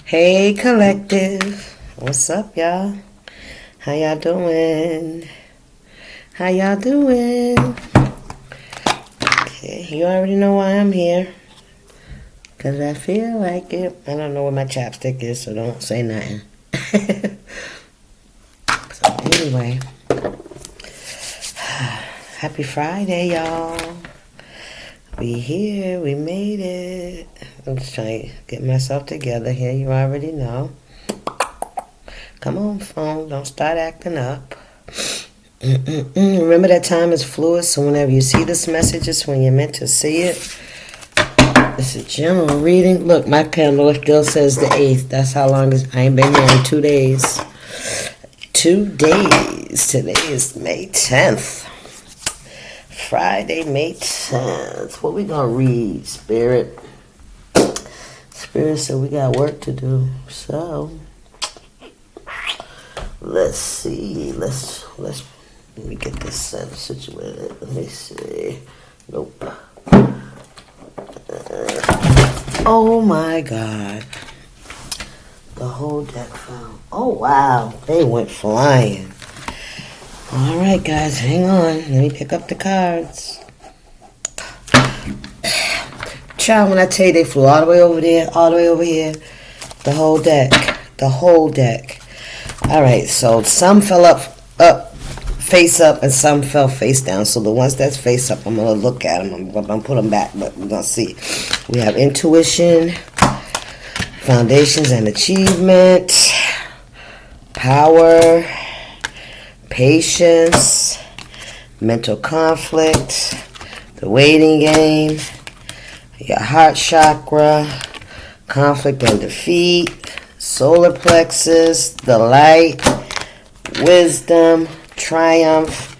Hey collective, what's up y'all? How y'all doing? How y'all doing? Okay, you already know why I'm here. Cause I feel like it. I don't know where my chapstick is, so don't say nothing. So anyway, happy Friday y'all. We here, we made it. I'm just trying to get myself together here, you already know. Come on, phone, don't start acting up. Remember that time is fluid, so whenever you see this message, it's when you're meant to see it. It's a general reading. Look, my candle still says the 8th. That's how long I ain't been here in 2 days. 2 days. Today is May 10th. Friday, May 10th. What we gonna read, Spirit? Spirit said we got work to do. So let's see. Let me get this situated. Let me see. Nope. Oh my God. The whole deck fell. Oh wow. They went flying. All right, guys, hang on. Let me pick up the cards. Child, when I tell you they flew all the way over there, all the way over here, the whole deck. All right, so some fell up, face up, and some fell face down. So the ones that's face up, I'm going to look at them. I'm going to put them back, but we're going to see. We have intuition, foundations and achievement, power, patience, mental conflict, the waiting game, your heart chakra, conflict and defeat, solar plexus, the light, wisdom, triumph,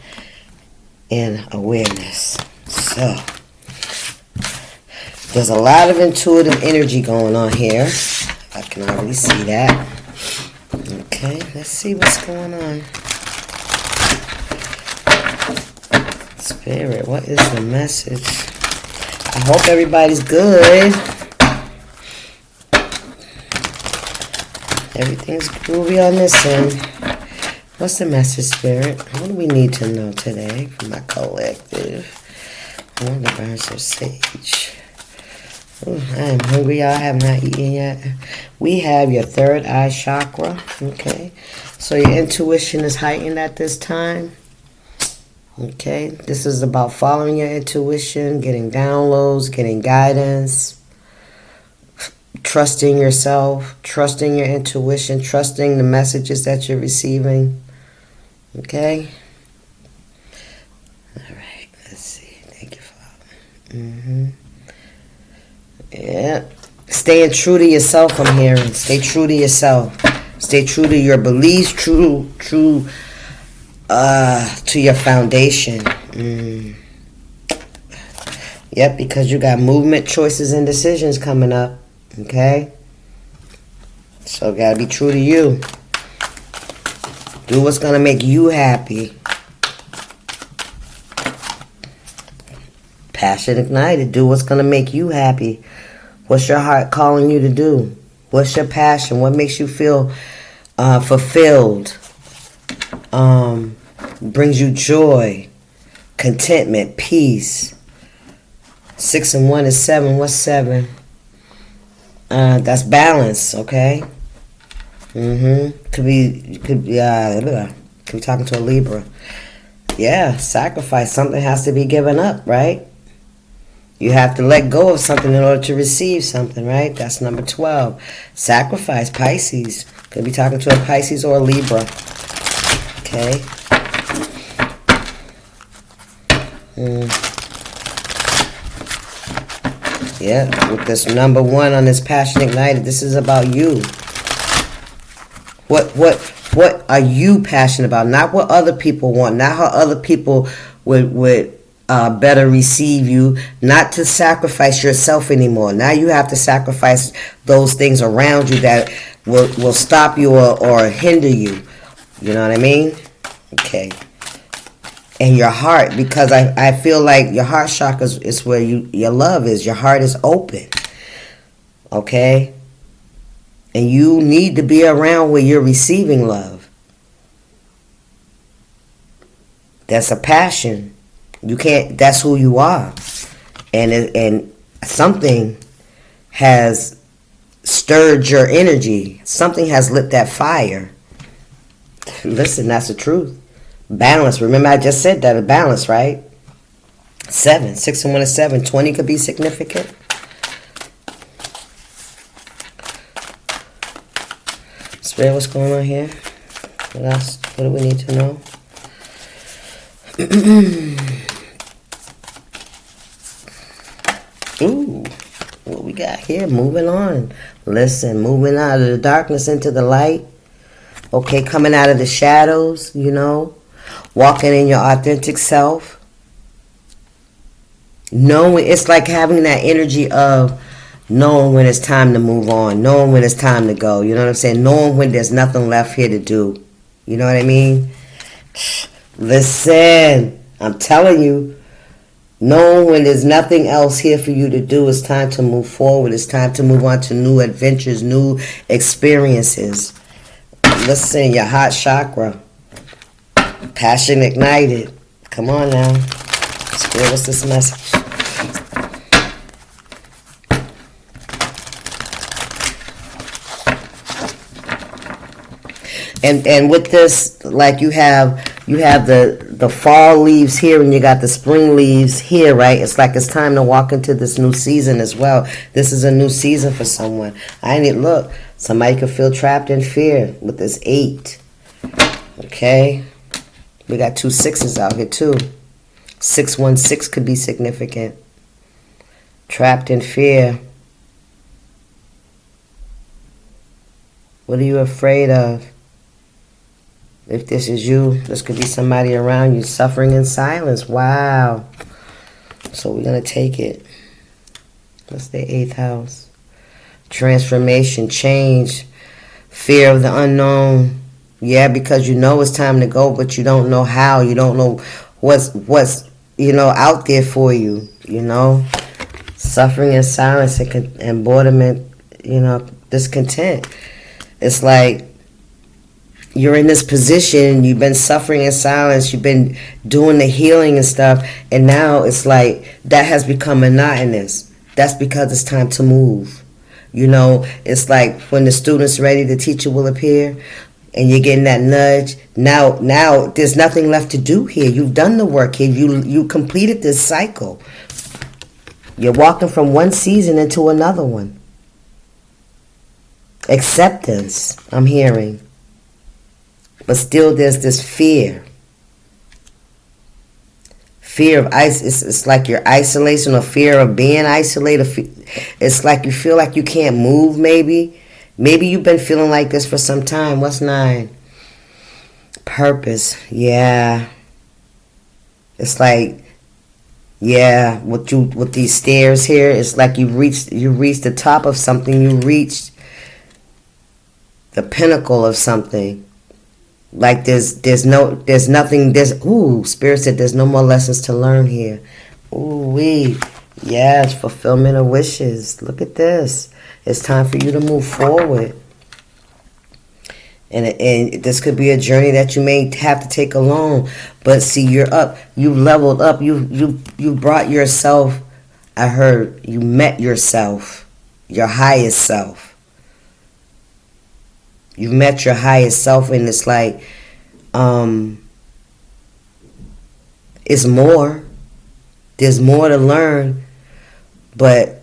and awareness. So, there's a lot of intuitive energy going on here. I can already see that. Okay, let's see what's going on. Spirit, what is the message? I hope everybody's good. Everything's groovy on this end. What's the message, Spirit? What do we need to know today from my collective? I want to burn some sage. Ooh, I am hungry, y'all. I have not eaten yet. We have your third eye chakra. Okay. So your intuition is heightened at this time. Okay, this is about following your intuition, getting downloads, getting guidance, trusting yourself, trusting your intuition, trusting the messages that you're receiving. Okay? All right, let's see. Thank you, Father. Yeah. Staying true to yourself, I'm hearing. Stay true to yourself. Stay true to your beliefs, true to your foundation. Yep, because you got movement, choices, and decisions coming up. Okay? So gotta be true to you. Do what's gonna make you happy. Passion ignited. Do what's gonna make you happy. What's your heart calling you to do? What's your passion? What makes you feel fulfilled? Brings you joy, contentment, peace. 6 and 1 is 7. What's 7? That's balance, okay? Could be talking to a Libra. Yeah, sacrifice. Something has to be given up, right? You have to let go of something in order to receive something, right? That's number 12. Sacrifice, Pisces. Could be talking to a Pisces or a Libra. Okay? Yeah, with this number 1 on this passion ignited, this is about you. What are you passionate about? Not what other people want. Not how other people would better receive you. Not to sacrifice yourself anymore. Now you have to sacrifice those things around you that will stop you or hinder you. You know what I mean? Okay. And your heart, because I feel like your heart chakra is where your love is. Your heart is open. Okay? And you need to be around where you're receiving love. That's a passion. You can't, that's who you are. And something has stirred your energy. Something has lit that fire. Listen, that's the truth. Balance. Remember I just said that, a balance, right? 7. 6 and 1 is 7. 20 could be significant. Spirit, what's going on here? What else? What do we need to know? Ooh, what we got here? Moving on. Listen, moving out of the darkness into the light. Okay, coming out of the shadows, you know. Walking in your authentic self. Knowing, it's like having that energy of knowing when it's time to move on. Knowing when it's time to go. You know what I'm saying? Knowing when there's nothing left here to do. You know what I mean? Listen, I'm telling you. Knowing when there's nothing else here for you to do, it's time to move forward. It's time to move on to new adventures, new experiences. Listen, your heart chakra. Passion ignited. Come on now. Spirit, what's this message? And with this, like you have the fall leaves here and you got the spring leaves here, right? It's like it's time to walk into this new season as well. This is a new season for someone. Look, somebody could feel trapped in fear with this 8. Okay? We got 2 6s out here too. 616 could be significant. Trapped in fear. What are you afraid of? If this is you, this could be somebody around you suffering in silence. Wow. So we're going to take it. What's the 8th house? Transformation, change, fear of the unknown. Yeah, because you know it's time to go, but you don't know how. You don't know what's out there for you, you know. Suffering in silence and boredom, discontent. It's like you're in this position, you've been suffering in silence, you've been doing the healing and stuff, and now it's like that has become monotonous. That's because it's time to move. You know, it's like when the student's ready, the teacher will appear, and you're getting that nudge. Now there's nothing left to do here. You've done the work here. You completed this cycle. You're walking from one season into another one. Acceptance, I'm hearing. But still there's this fear. Fear of it's like you're isolation or fear of being isolated. It's like you feel like you can't move maybe. Maybe you've been feeling like this for some time. What's 9? Purpose. Yeah. It's like, yeah, with these stairs here, it's like you reached the top of something. You reached the pinnacle of something. Like there's nothing, Spirit said there's no more lessons to learn here. Yes, fulfillment of wishes. Look at this. It's time for you to move forward. And this could be a journey that you may have to take alone. But see, you're up. You leveled up. You brought yourself, I heard, you met yourself, your highest self. You've met your highest self, and it's like, it's more. There's more to learn. But,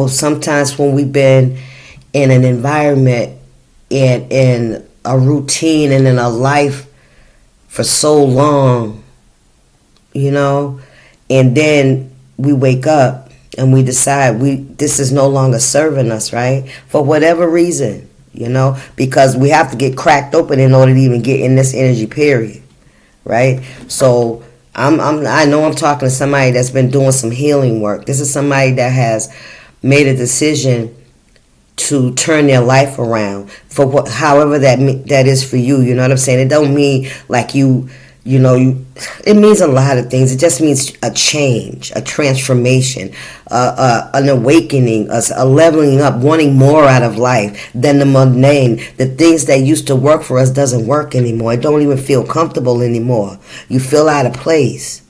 sometimes when we've been in an environment and in a routine and in a life for so long, and then we wake up and we decide this is no longer serving us, right? For whatever reason. Because we have to get cracked open in order to even get in this energy period, right? So I know I'm talking to somebody that's been doing some healing work. This is somebody that has made a decision to turn their life around for however that is for you. You know what I'm saying? It don't mean like you it means a lot of things. It just means a change, a transformation, an awakening, a leveling up, wanting more out of life than the mundane. The things that used to work for us doesn't work anymore. It don't even feel comfortable anymore. You feel out of place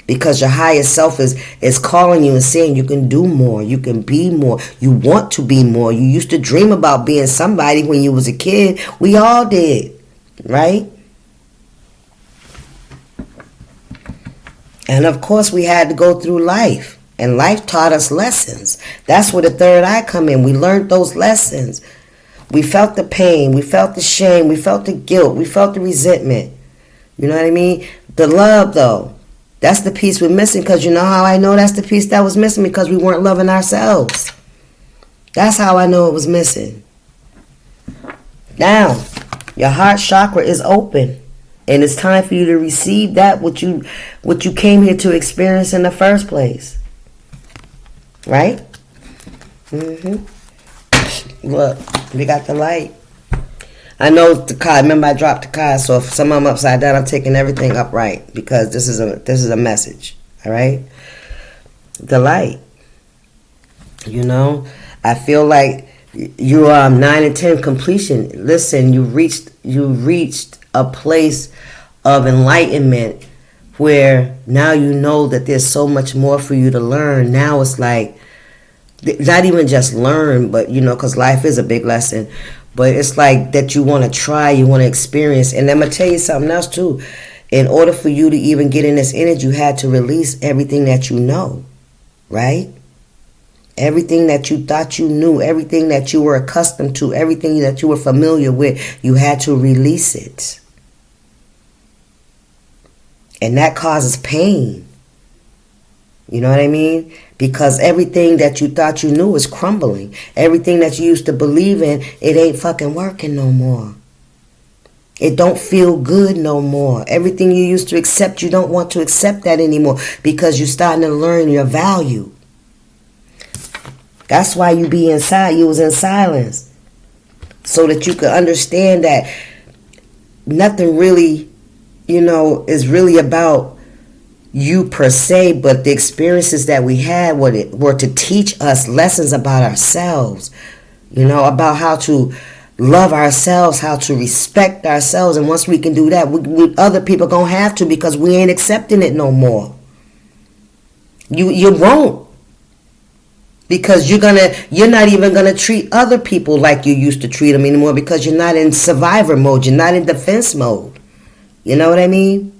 because your higher self is calling you and saying you can do more, you can be more, you want to be more. You used to dream about being somebody when you was a kid. We all did, right? And of course we had to go through life. And life taught us lessons. That's where the third eye come in. We learned those lessons. We felt the pain. We felt the shame. We felt the guilt. We felt the resentment. You know what I mean? The love, though. That's the piece we're missing. Because you know how I know that's the piece that was missing? Because we weren't loving ourselves. That's how I know it was missing. Now, your heart chakra is open. And it's time for you to receive that what you came here to experience in the first place. Right? Look, we got the light. I know the card. Remember, I dropped the card. So if some of them upside down, I'm taking everything upright because this is a message. All right? The light. I feel like you are 9 and 10 completion. Listen, you reached a place of enlightenment where now you know that there's so much more for you to learn. Now it's like, not even just learn, but because life is a big lesson, but it's like that you want to try, you want to experience. And I'm going to tell you something else too. In order for you to even get in this energy, you had to release everything that you know, right? Everything that you thought you knew, everything that you were accustomed to, everything that you were familiar with, you had to release it. And that causes pain. You know what I mean? Because everything that you thought you knew is crumbling. Everything that you used to believe in, it ain't fucking working no more. It don't feel good no more. Everything you used to accept, you don't want to accept that anymore because you're starting to learn your value. That's why you was in silence. So that you could understand that nothing really, is really about you per se, but the experiences that we had were to teach us lessons about ourselves, about how to love ourselves, how to respect ourselves. And once we can do that, we other people gonna have to, because we ain't accepting it no more. You won't. Because you're not even gonna treat other people like you used to treat them anymore, because you're not in survivor mode, you're not in defense mode. You know what I mean?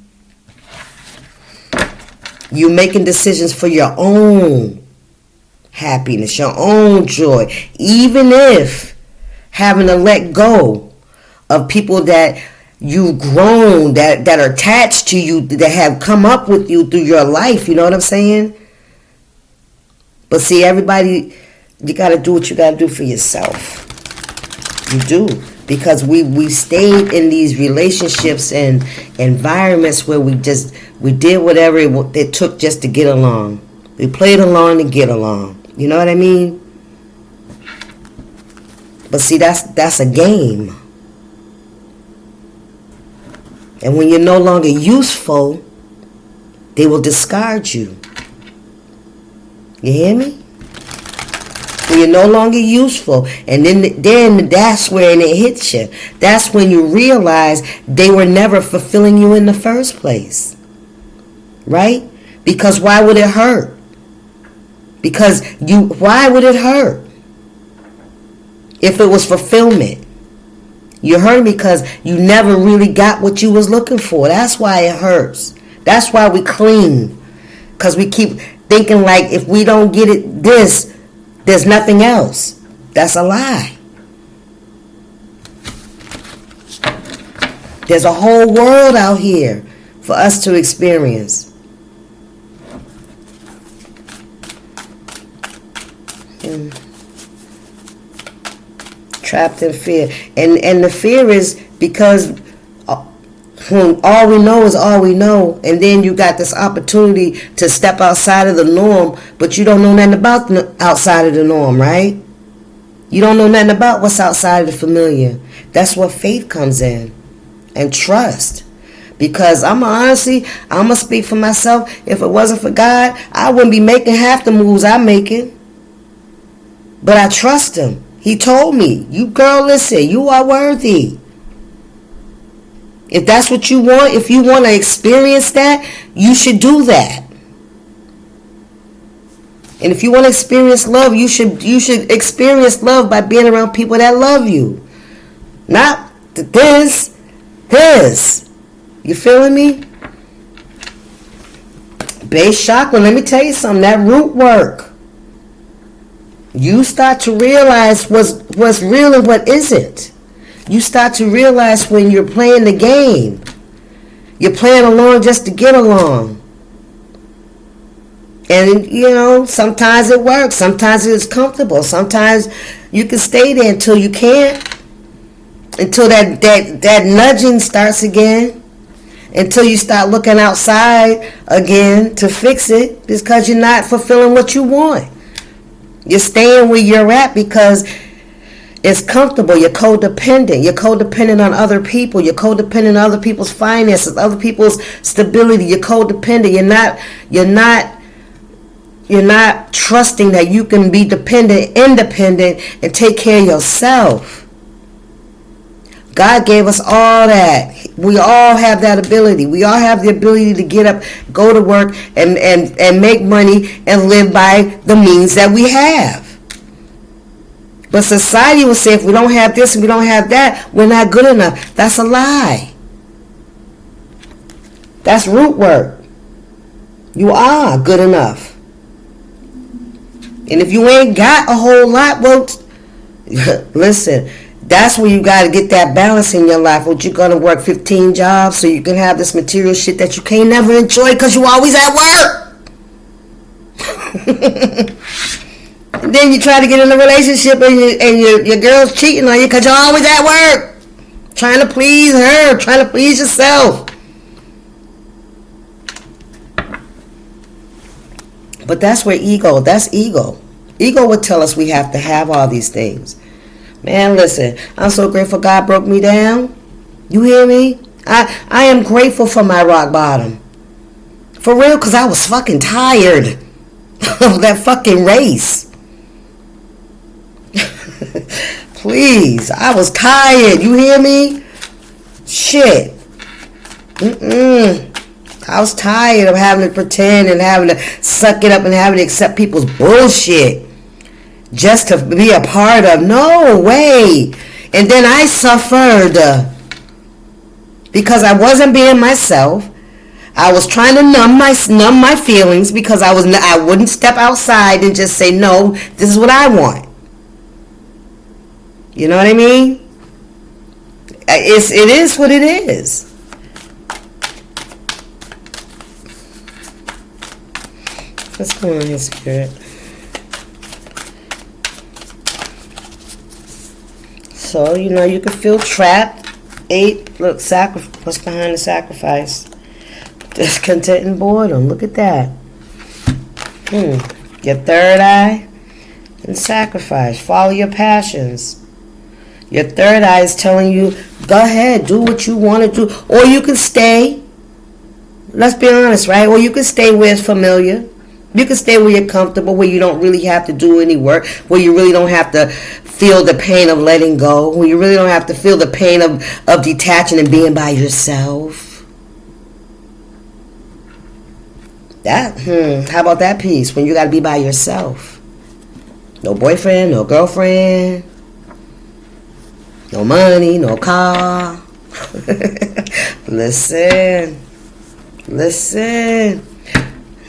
You're making decisions for your own happiness, your own joy, even if having to let go of people that you've grown, that are attached to you, that have come up with you through your life. You know what I'm saying? But see, everybody, you got to do what you got to do for yourself. You do. Because we stayed in these relationships and environments where we did whatever it took just to get along. We played along to get along. You know what I mean? But see, that's a game. And when you're no longer useful, they will discard you. You hear me? When you're no longer useful, and then that's when it hits you. That's when you realize they were never fulfilling you in the first place. Right? Because why would it hurt? Why would it hurt? If it was fulfillment. You hurt because you never really got what you was looking for. That's why it hurts. That's why we cling. Because we keep thinking like if we don't get this, there's nothing else. That's a lie. There's a whole world out here for us to experience. Trapped in fear. And the fear is because all we know is all we know, and then you got this opportunity to step outside of the norm, but you don't know nothing about outside of the norm, right? You don't know nothing about what's outside of the familiar. That's where faith comes in, and trust. Because I'm going to speak for myself. If it wasn't for God, I wouldn't be making half the moves I'm making. But I trust him. He told me, you girl, listen, you are worthy. If that's what you want, if you want to experience that, you should do that. And if you want to experience love, you should experience love by being around people that love you. Not this. You feeling me? Base chakra, let me tell you something. That root work. You start to realize what's real and what isn't. You start to realize when you're playing the game. You're playing along just to get along. And, sometimes it works. Sometimes it's comfortable. Sometimes you can stay there until you can't. Until that nudging starts again. Until you start looking outside again to fix it. Because you're not fulfilling what you want. You're staying where you're at because it's comfortable. You're codependent. You're codependent on other people. You're codependent on other people's finances, other people's stability. You're codependent. You're not trusting that you can be independent, and take care of yourself. God gave us all that. We all have that ability. We all have the ability to get up, go to work, and make money and live by the means that we have. But society will say if we don't have this and we don't have that, we're not good enough. That's a lie. That's root work. You are good enough. And if you ain't got a whole lot, well, listen, that's where you got to get that balance in your life. Well, you're going to work 15 jobs so you can have this material shit that you can't never enjoy because you always at work. And then you try to get in a relationship and your girl's cheating on you because you're always at work. Trying to please her, trying to please yourself. But that's where that's ego. Ego would tell us we have to have all these things. Man, listen, I'm so grateful God broke me down. You hear me? I am grateful for my rock bottom. For real, because I was fucking tired of that fucking race. Please, I was tired. You hear me? Shit. I was tired of having to pretend and having to suck it up and having to accept people's bullshit just to be a part of. No way. And then I suffered because I wasn't being myself. I was trying to numb my feelings because I wouldn't step outside and just say, no, this is what I want. You know what I mean? It is what it is. What's going on here, Spirit? So, you can feel trapped. 8, look, what's behind the sacrifice? Discontent and boredom. Look at that. Your third eye and sacrifice. Follow your passions. Your third eye is telling you, go ahead, do what you want to do. Or you can stay. Let's be honest, right? Or you can stay where it's familiar. You can stay where you're comfortable, where you don't really have to do any work, where you really don't have to feel the pain of letting go, where you really don't have to feel the pain of detaching and being by yourself. How about that piece when you got to be by yourself? No boyfriend, no girlfriend, no money, no car. Listen.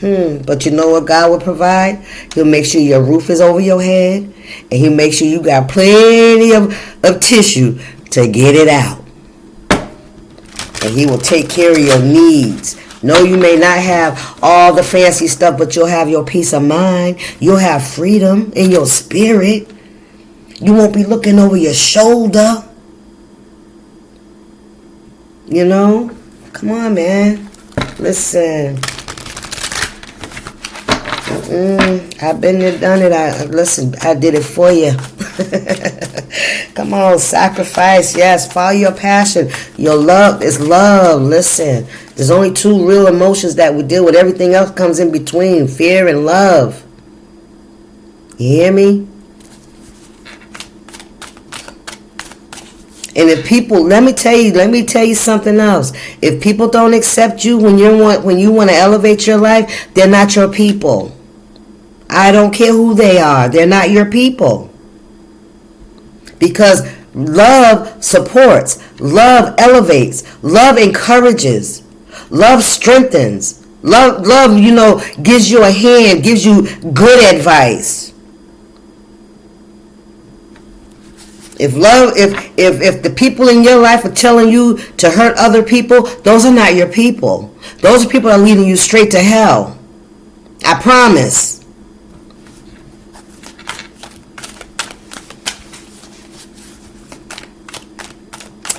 But you know what God will provide? He'll make sure your roof is over your head, and he'll make sure you got plenty of tissue to get it out. And he will take care of your needs. No, you may not have all the fancy stuff, but you'll have your peace of mind. You'll have freedom in your spirit. You won't be looking over your shoulder. Come on, man. Listen. I've been there, done it. I did it for you. Come on, sacrifice. Yes, follow your passion. Your love is love. Listen, there's only two real emotions that we deal with. Everything else comes in between, fear and love. You hear me? And if people, let me tell you something else. If people don't accept you when you want to elevate your life, they're not your people. I don't care who they are. They're not your people. Because love supports, love elevates, love encourages, love strengthens, love, gives you a hand, gives you good advice. If the people in your life are telling you to hurt other people, those are not your people. Those are people that are leading you straight to hell. I promise.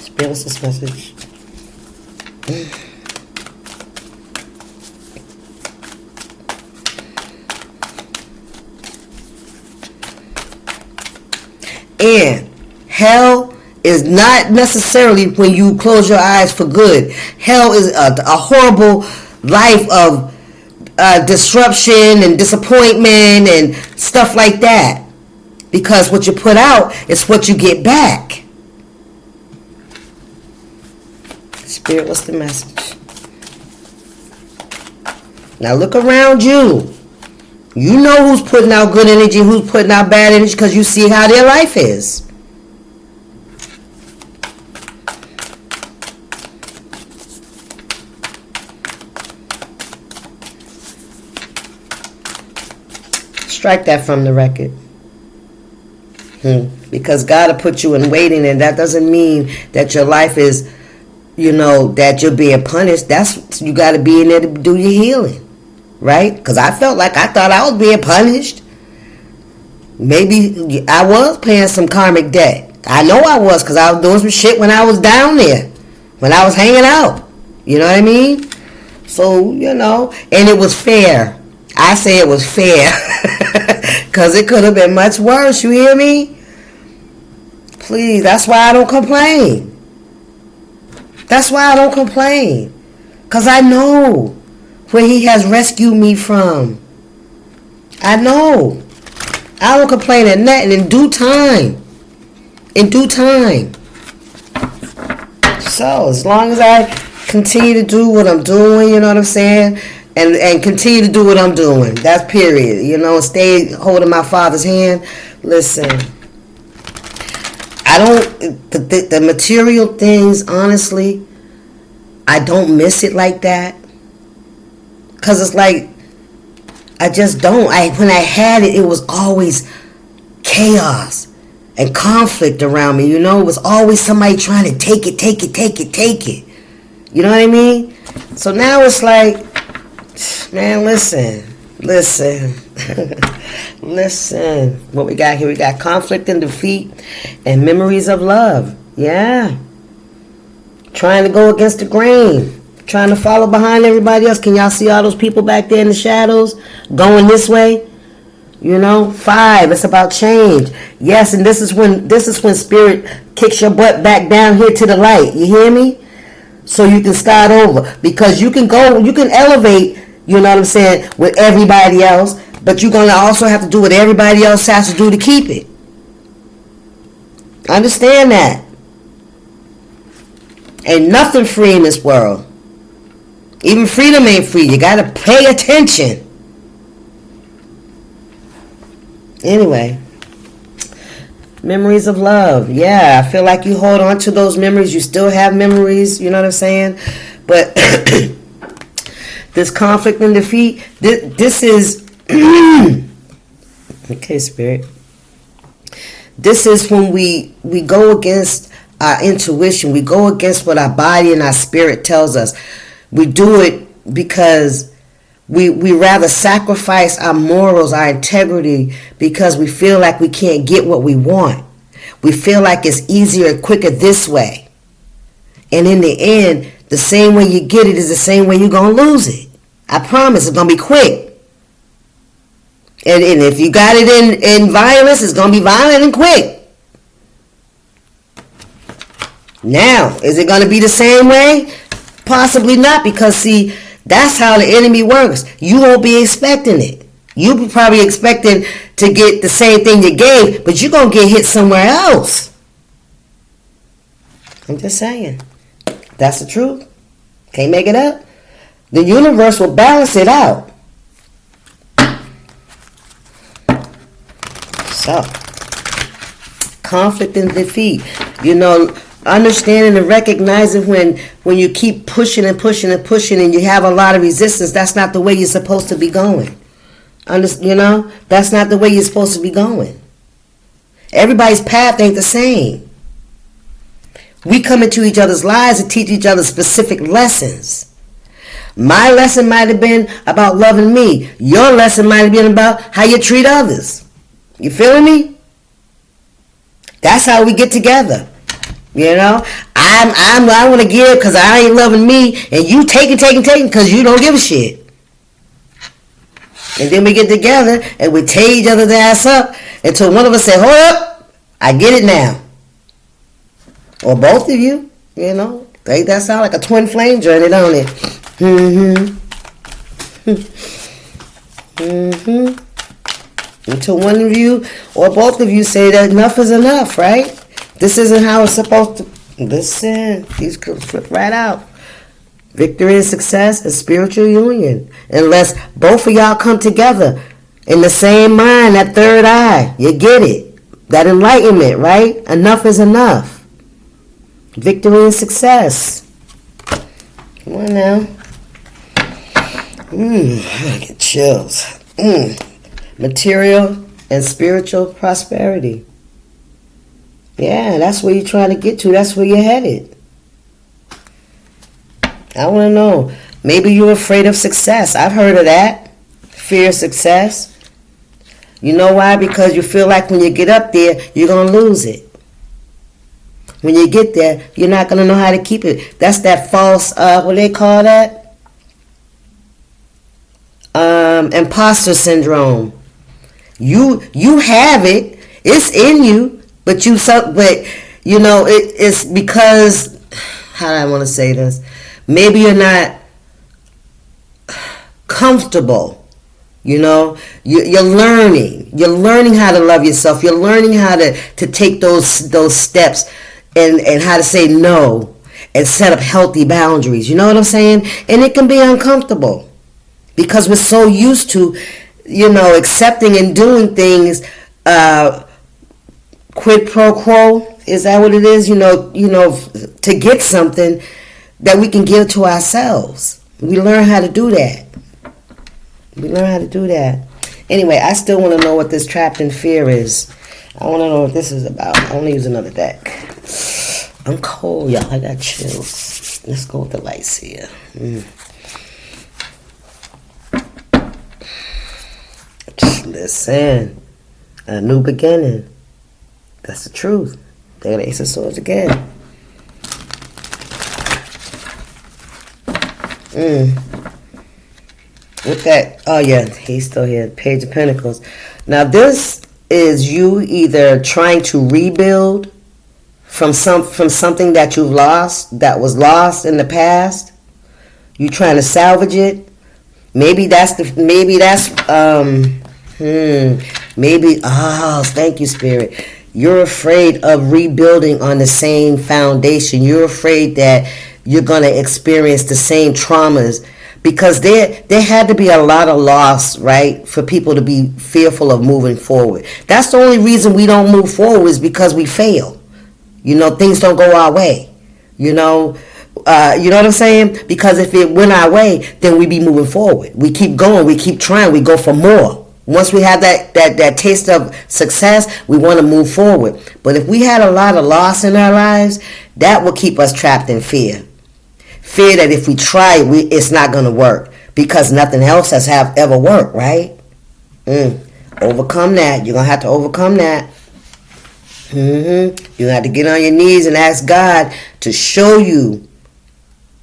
Spirit, what's this message? And hell is not necessarily when you close your eyes for good. Hell is a horrible life of disruption and disappointment and stuff like that. Because what you put out is what you get back. Spirit, what's the message? Now look around you. You know who's putting out good energy, who's putting out bad energy, because you see how their life is. Strike that from the record. Because God will put you in waiting, and that doesn't mean that your life is, that you're being punished. You got to be in there to do your healing. Right? Because I thought I was being punished. Maybe I was paying some karmic debt. I know I was, because I was doing some shit when I was down there. When I was hanging out. You know what I mean? So, and it was fair. I say it was fair. Because it could have been much worse. You hear me? Please, that's why I don't complain. That's why I don't complain. Because I know where he has rescued me from. I know. I don't complain at nothing. In due time. In due time. So, as long as I continue to do what I'm doing, you know what I'm saying? And continue to do what I'm doing. That's period. Stay holding my Father's hand. Listen. The material things, honestly, I don't miss it like that. Because it's like, I just don't. When I had it, it was always chaos and conflict around me, It was always somebody trying to take it. You know what I mean? So now it's like, man, listen. Listen. What we got here? We got conflict and defeat and memories of love. Yeah. Trying to go against the grain. Trying to follow behind everybody else. Can y'all see all those people back there in the shadows going this way? 5. It's about change. Yes, and this is when Spirit kicks your butt back down here to the light. You hear me? So you can start over, because you can elevate. You know what I'm saying, with everybody else, but you're gonna also have to do what everybody else has to do to keep it. Understand that. Ain't nothing free in this world. Even freedom ain't free. You gotta pay attention. Anyway, memories of love. Yeah, I feel like you hold on to those memories. You still have memories. You know what I'm saying? But this conflict and defeat. This is okay, Spirit. This is when we go against our intuition. We go against what our body and our spirit tells us. We do it because we rather sacrifice our morals, our integrity, because we feel like we can't get what we want. We feel like it's easier and quicker this way. And in the end, the same way you get it is the same way you're going to lose it. I promise it's going to be quick. And if you got it in violence, it's going to be violent and quick. Now, is it going to be the same way? Possibly not, because see, that's how the enemy works. You won't be expecting it. You'll be probably expecting to get the same thing you gave, but you're going to get hit somewhere else. I'm just saying. That's the truth. Can't make it up. The universe will balance it out. So, conflict and defeat. Understanding and recognizing when you keep pushing and pushing and pushing and you have a lot of resistance, that's not the way you're supposed to be going. That's not the way you're supposed to be going. Everybody's path ain't the same. We come into each other's lives and teach each other specific lessons. My lesson might have been about loving me. Your lesson might have been about how you treat others. You feeling me? That's how we get together. I want to give because I ain't loving me, and you taking because you don't give a shit. And then we get together and we tear each other's ass up until one of us say, hold up, I get it now. Or both of you, that sound like a twin flame journey, don't it? Until one of you or both of you say that enough is enough, right? This isn't how it's supposed to. Listen, these could flip right out. Victory and success and spiritual union. Unless both of y'all come together in the same mind, that third eye. You get it. That enlightenment, right? Enough is enough. Victory and success. Come on now. I get chills. Material and spiritual prosperity. Yeah, that's where you're trying to get to. That's where you're headed. I want to know. Maybe you're afraid of success. I've heard of that. Fear of success. You know why? Because you feel like when you get up there, you're going to lose it. When you get there, you're not going to know how to keep it. That's that false, what do they call that? Imposter syndrome. You have it. It's in you. But it's because, how do I want to say this? Maybe you're not comfortable. You're learning. You're learning how to love yourself. You're learning how to take those steps and how to say no and set up healthy boundaries. You know what I'm saying? And it can be uncomfortable because we're so used to, accepting and doing things, quid pro quo, is that what it is? To get something that we can give to ourselves. We learn how to do that. Anyway, I still want to know what this trapped in fear is. I want to know what this is about. I want to use another deck. I'm cold, y'all. I got chills. Let's go with the lights here. Listen. A new beginning. That's the truth. They got Ace of Swords again. With that, oh yeah, he's still here. Page of Pentacles. Now this is you either trying to rebuild from something that you've lost, that was lost in the past. You trying to salvage it. Maybe thank you, Spirit. You're afraid of rebuilding on the same foundation. You're afraid that you're going to experience the same traumas because there had to be a lot of loss, right, for people to be fearful of moving forward. That's the only reason we don't move forward is because we fail. Things don't go our way. You know what I'm saying? Because if it went our way, then we'd be moving forward. We keep going. We keep trying. We go for more. Once we have that taste of success, we want to move forward. But if we had a lot of loss in our lives, that will keep us trapped in fear. Fear that if we try, it's not going to work because nothing else has ever worked, right? Overcome that. You're going to have to overcome that. You have to get on your knees and ask God to show you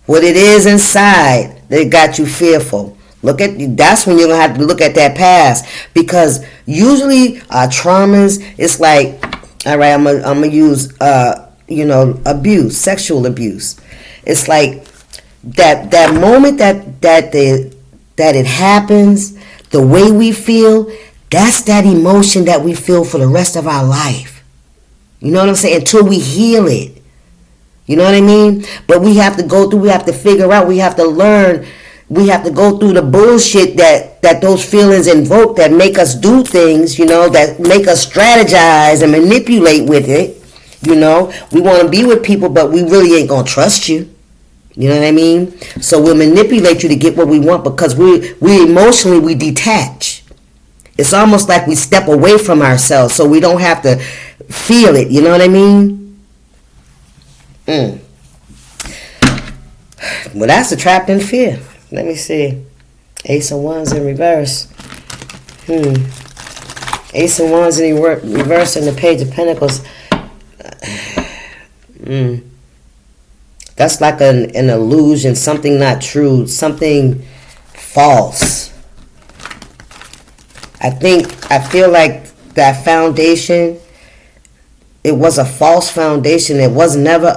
what it is inside that got you fearful. That's when you're gonna have to look at that past, because usually our traumas, it's like, all right, I'm gonna use abuse, sexual abuse. It's like that moment that it happens, the way we feel, that's that emotion that we feel for the rest of our life. You know what I'm saying? Until we heal it. You know what I mean? But we have to go through, we have to figure out, we have to learn, we have to go through the bullshit that those feelings invoke, that make us do things, that make us strategize and manipulate with it. We want to be with people, but we really ain't going to trust you. You know what I mean? So we'll manipulate you to get what we want, because we emotionally, we detach. It's almost like we step away from ourselves so we don't have to feel it. You know what I mean? Well, that's a trapped in fear. Let me see. Ace of Wands in reverse. Ace of Wands in reverse in the Page of Pentacles. That's like an illusion, something not true, something false. I feel like that foundation, it was a false foundation. It was never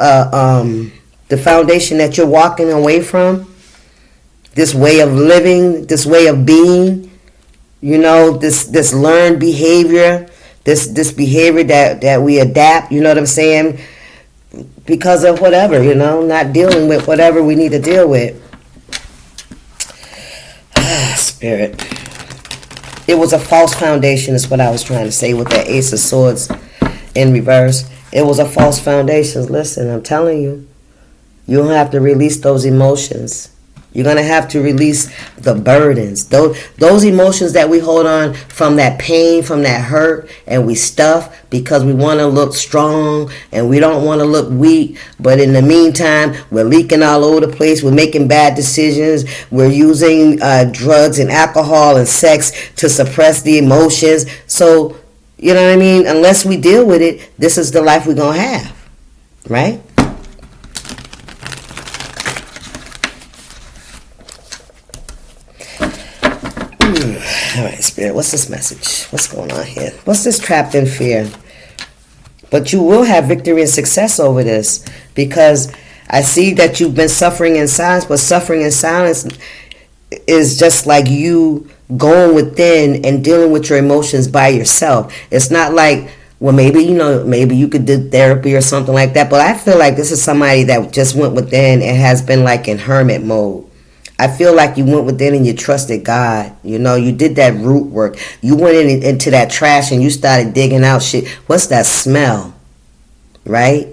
the foundation that you're walking away from. This way of living, this way of being, this learned behavior, this behavior that we adapt, you know what I'm saying? Because of whatever, not dealing with whatever we need to deal with. Spirit. It was a false foundation is what I was trying to say with that Ace of Swords in reverse. It was a false foundation. Listen, I'm telling you, you don't have to release those emotions. You're going to have to release the burdens. Those emotions that we hold on from that pain, from that hurt, and we stuff because we want to look strong and we don't want to look weak. But in the meantime, we're leaking all over the place. We're making bad decisions. We're using drugs and alcohol and sex to suppress the emotions. So, you know what I mean? Unless we deal with it, this is the life we're going to have. Right? All right, Spirit, what's this message? What's going on here? What's this trapped in fear? But you will have victory and success over this, because I see that you've been suffering in silence, but suffering in silence is just like you going within and dealing with your emotions by yourself. It's not like, well, maybe you could do therapy or something like that, but I feel like this is somebody that just went within and has been like in hermit mode. I feel like you went within and you trusted God. You did that root work. You went into that trash and you started digging out shit. What's that smell? Right?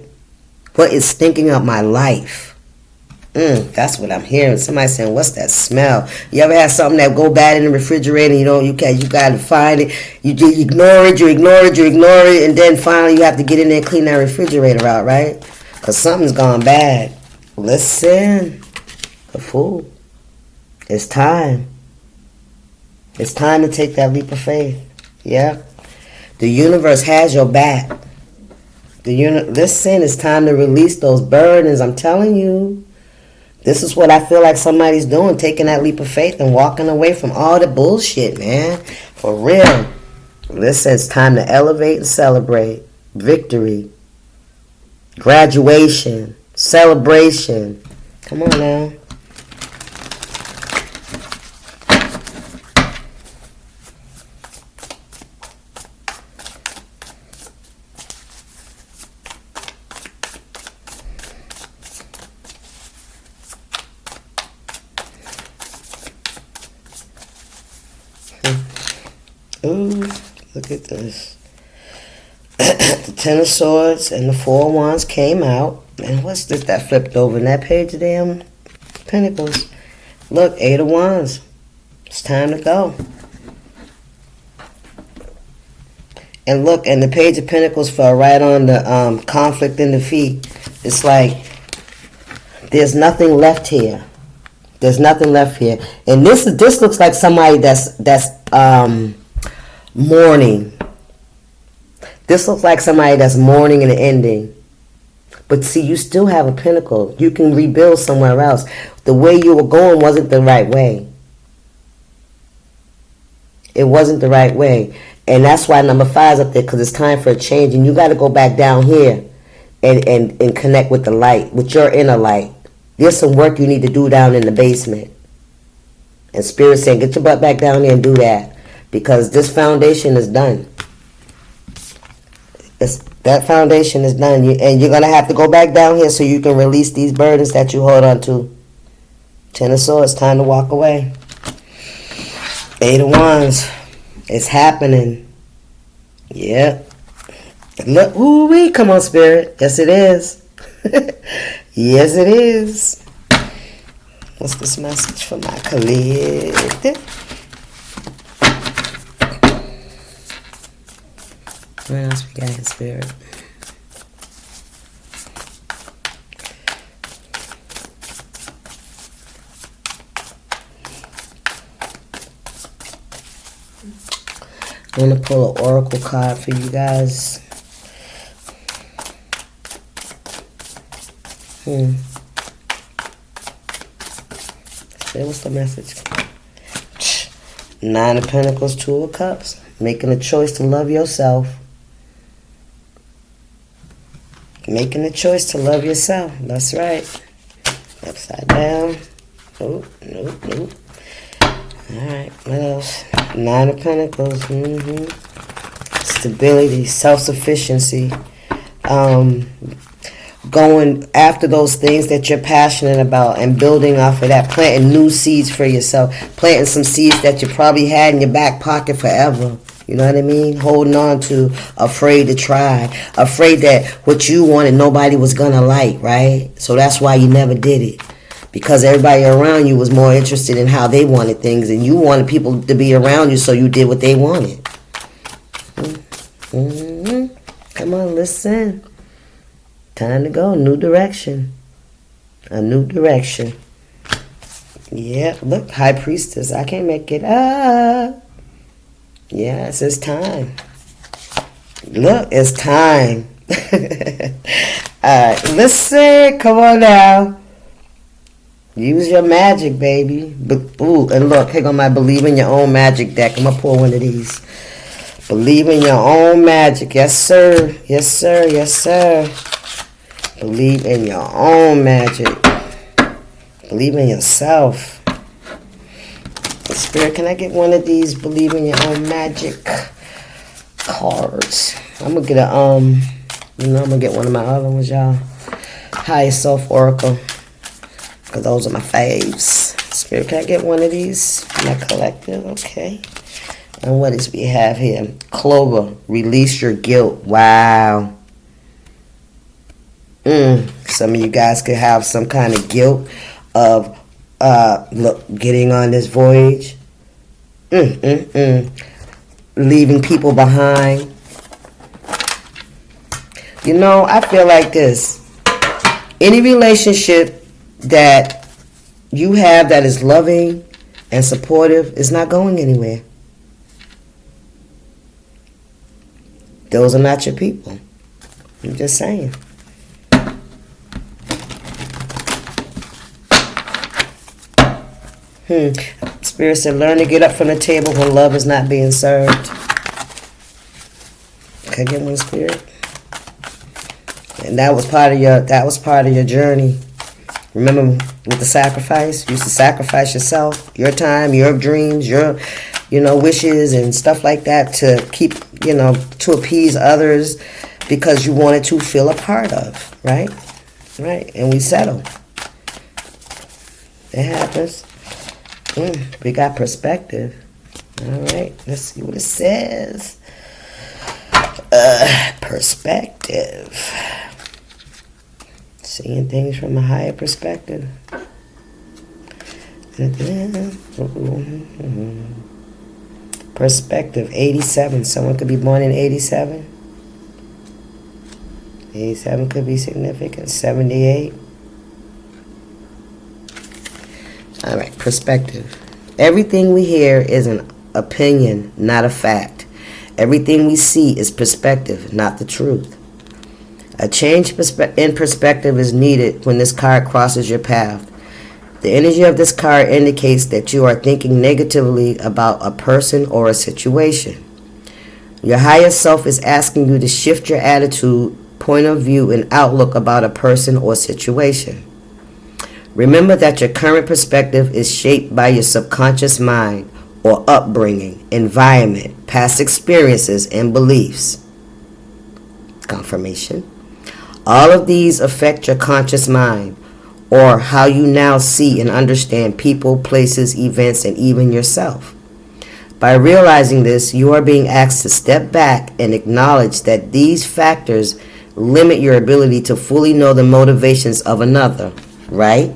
What is stinking up my life? That's what I'm hearing. Somebody saying, what's that smell? You ever had something that go bad in the refrigerator and you got to find it. You ignore it, and then finally you have to get in there and clean that refrigerator out, right? Because something's gone bad. Listen, the fool. It's time. It's time to take that leap of faith. Yeah. The universe has your back. Listen, it's time to release those burdens. I'm telling you. This is what I feel like somebody's doing, taking that leap of faith and walking away from all the bullshit, man. For real. Listen, it's time to elevate and celebrate. Victory. Graduation. Celebration. Come on now. Ooh, look at this. The Ten of Swords and the Four of Wands came out. And what's this that flipped over in that page of damn Pentacles? Look, Eight of Wands. It's time to go. And look, and the Page of Pentacles fell right on the conflict and defeat. It's like there's nothing left here. There's nothing left here. And this looks like somebody that's mourning. This looks like somebody that's mourning an ending. But see, you still have a pinnacle. You can rebuild somewhere else. The way you were going wasn't the right way. It wasn't the right way. And that's why number 5 is up there, because it's time for a change. And you got to go back down here and connect with the light, with your inner light. There's some work you need to do down in the basement. And Spirit's saying, get your butt back down there and do that. Because this foundation is done. That foundation is done. And you're going to have to go back down here so you can release these burdens that you hold on to. 10 of Swords, time to walk away. 8 of Wands, it's happening. Yep. Look, ooh-wee, come on, Spirit. Yes, it is. Yes, it is. What's this message for my collective? What else we got in Spirit? I'm going to pull an oracle card for you guys. What's the message? 9 of Pentacles, 2 of Cups. Making a choice to love yourself. Making a choice to love yourself. That's right. Upside down. Nope, nope, nope. Alright, what else? 9 of Pentacles. Stability, self-sufficiency. Going after those things that you're passionate about and building off of that. Planting new seeds for yourself. Planting some seeds that you probably had in your back pocket forever. You know what I mean? Holding on to, afraid to try. Afraid that what you wanted nobody was going to like, right? So that's why you never did it. Because everybody around you was more interested in how they wanted things. And you wanted people to be around you, so you did what they wanted. Come on, listen. Time to go. New direction. A new direction. Yeah, look, High Priestess. I can't make it up. Yes, it's time. Look, it's time. Alright, listen. Come on now. Use your magic, baby. Ooh, and look, here go my Believe in Your Own Magic deck. I'm going to pull one of these. Believe in your own magic. Yes, sir. Yes, sir. Yes, sir. Believe in your own magic. Believe in yourself. Spirit, can I get one of these Believe in Your Own Magic cards? I'm going to get I'm going to get one of my other ones, y'all. Highest Self Oracle. Because those are my faves. Spirit, can I get one of these? My collective, okay. And what is we have here? Clover, release your guilt. Wow. Some of you guys could have some kind of guilt of getting on this voyage. Leaving people behind. You know, I feel like this. Any relationship that you have that is loving and supportive is not going anywhere. Those are not your people. I'm just saying. Spirit said, learn to get up from the table when love is not being served. Can I get one, Spirit? And that was part of your journey. Remember with the sacrifice? You used to sacrifice yourself, your time, your dreams, your, wishes and stuff like that to keep, to appease others because you wanted to feel a part of, right? Right. And we settle. It happens. We got perspective. All right. Let's see what it says. Perspective. Seeing things from a higher perspective. Perspective, 87. Someone could be born in 87. 87 could be significant. 78. All right, perspective. Everything we hear is an opinion, not a fact. Everything we see is perspective, not the truth. A change in perspective is needed when this card crosses your path. The energy of this card indicates that you are thinking negatively about a person or a situation. Your higher self is asking you to shift your attitude, point of view, and outlook about a person or situation. Remember that your current perspective is shaped by your subconscious mind or upbringing, environment, past experiences, and beliefs. Confirmation. All of these affect your conscious mind, or how you now see and understand people, places, events, and even yourself. By realizing this, you are being asked to step back and acknowledge that these factors limit your ability to fully know the motivations of another, right?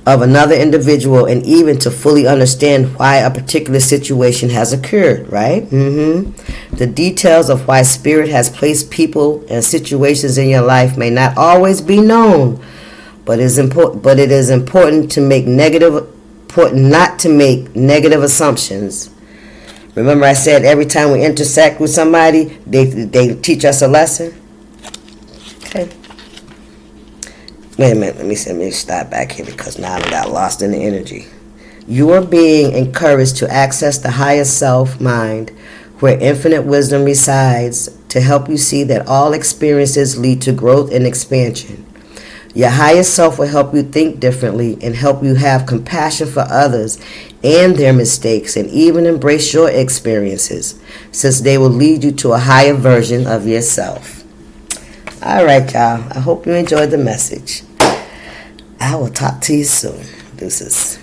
Of another individual, and even to fully understand why a particular situation has occurred, right? The details of why Spirit has placed people and situations in your life may not always be known, but it is important to make not to make negative assumptions. Remember I said every time we intersect with somebody, they teach us a lesson? Okay. Wait a minute, let me start back here because now I got lost in the energy. You are being encouraged to access the higher self mind where infinite wisdom resides to help you see that all experiences lead to growth and expansion. Your higher self will help you think differently and help you have compassion for others and their mistakes and even embrace your experiences, since they will lead you to a higher version of yourself. All right, y'all. I hope you enjoyed the message. I will talk to you soon. Deuces.